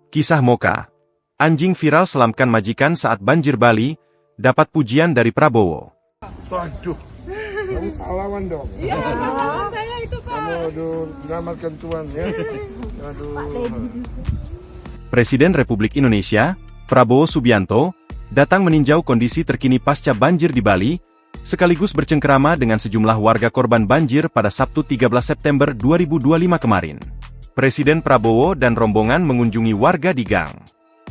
Kisah Moka. Anjing viral selamkan majikan saat banjir Bali, dapat pujian dari Prabowo. Waduh, kamu pahlawan dong. Iya, pahlawan saya itu, Pak. Kamu selamatkan Tuhan ya. Aduh. Presiden Republik Indonesia, Prabowo Subianto, datang meninjau kondisi terkini pasca banjir di Bali, sekaligus bercengkerama dengan sejumlah warga korban banjir pada Sabtu 13 September 2025 kemarin. Presiden Prabowo dan rombongan mengunjungi warga di Gang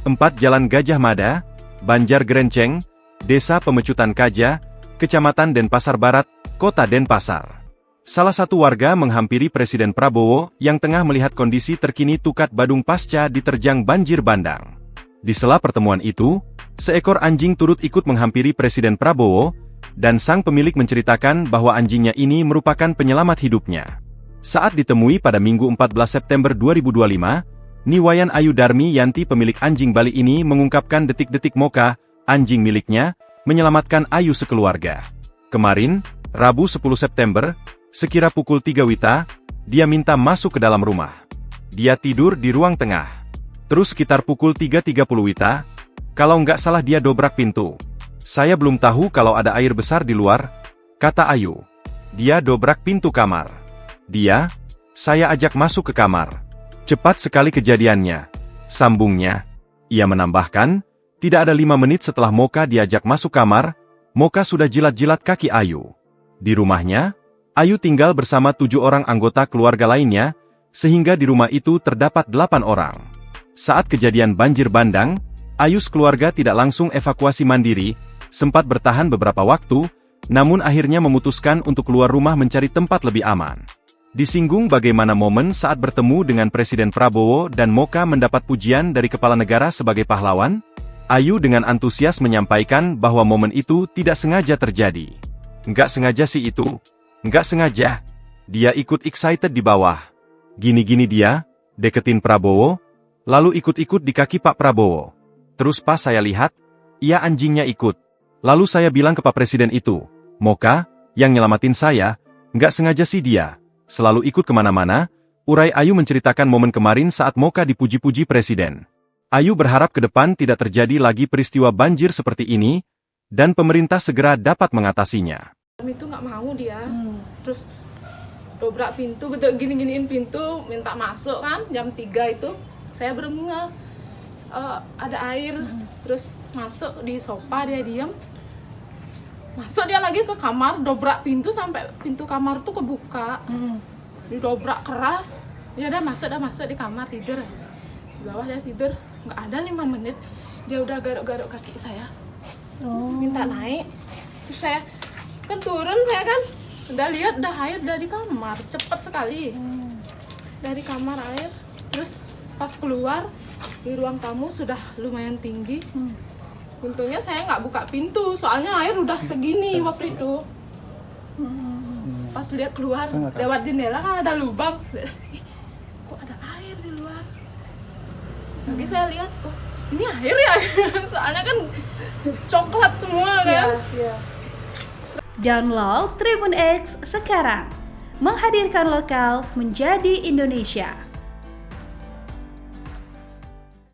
4 Jalan Gajah Mada, Banjar Gerenceng, Desa Pemecutan Kaja, Kecamatan Denpasar Barat, Kota Denpasar. Salah satu warga menghampiri Presiden Prabowo yang tengah melihat kondisi terkini Tukat Badung pasca diterjang banjir bandang. Di sela pertemuan itu, seekor anjing turut ikut menghampiri Presiden Prabowo, dan sang pemilik menceritakan bahwa anjingnya ini merupakan penyelamat hidupnya. Saat ditemui pada Minggu 14 September 2025, Niwayan Ayu Darmi Yanti pemilik anjing Bali ini mengungkapkan detik-detik Moka, anjing miliknya, menyelamatkan Ayu sekeluarga. Kemarin, Rabu 10 September, sekira pukul 3 WITA, dia minta masuk ke dalam rumah. Dia tidur di ruang tengah. Terus sekitar pukul 3.30 WITA, kalau nggak salah dia dobrak pintu. Saya belum tahu kalau ada air besar di luar, kata Ayu. Dia dobrak pintu kamar. Saya ajak masuk ke kamar. Cepat sekali kejadiannya, sambungnya. Ia menambahkan, tidak ada 5 menit setelah Moka diajak masuk kamar, Moka sudah jilat-jilat kaki Ayu. Di rumahnya, Ayu tinggal bersama 7 orang anggota keluarga lainnya, sehingga di rumah itu terdapat 8 orang. Saat kejadian banjir bandang, Ayu sekeluarga tidak langsung evakuasi mandiri, sempat bertahan beberapa waktu, namun akhirnya memutuskan untuk keluar rumah mencari tempat lebih aman. Disinggung bagaimana momen saat bertemu dengan Presiden Prabowo dan Moka mendapat pujian dari kepala negara sebagai pahlawan, Ayu dengan antusias menyampaikan bahwa momen itu tidak sengaja terjadi. Nggak sengaja sih itu. Nggak sengaja. Dia ikut excited di bawah. Gini-gini dia, deketin Prabowo, lalu ikut-ikut di kaki Pak Prabowo. Terus pas saya lihat, ia anjingnya ikut. Lalu saya bilang ke Pak Presiden itu, Moka, yang nyelamatin saya, nggak sengaja sih dia. Selalu ikut kemana-mana, urai Ayu menceritakan momen kemarin saat Moka dipuji-puji Presiden. Ayu berharap ke depan tidak terjadi lagi peristiwa banjir seperti ini, dan pemerintah segera dapat mengatasinya. Itu nggak mau dia, terus dobrak pintu, gitu, gini-giniin pintu, minta masuk kan, jam 3 itu, saya berenang, ada air, terus masuk di sofa, dia diam. Masuk dia lagi ke kamar, dobrak pintu sampai pintu kamar tuh kebuka. Didobrak keras. Ya udah masuk di kamar tidur. Di bawah dia tidur, nggak ada 5 menit. Dia udah garuk-garuk kaki saya. Minta naik. Terus saya kan turun, saya kan udah lihat udah air dari kamar, cepat sekali. Dari kamar air. Terus pas keluar di ruang tamu sudah lumayan tinggi. Untungnya saya nggak buka pintu, soalnya air udah segini waktu itu. Pas lihat keluar, lewat jendela kan ada lubang. Kok ada air di luar? Lagi saya lihat, oh ini air ya? Soalnya kan coklat semua kan. Download Tribun X sekarang. Menghadirkan lokal menjadi Indonesia.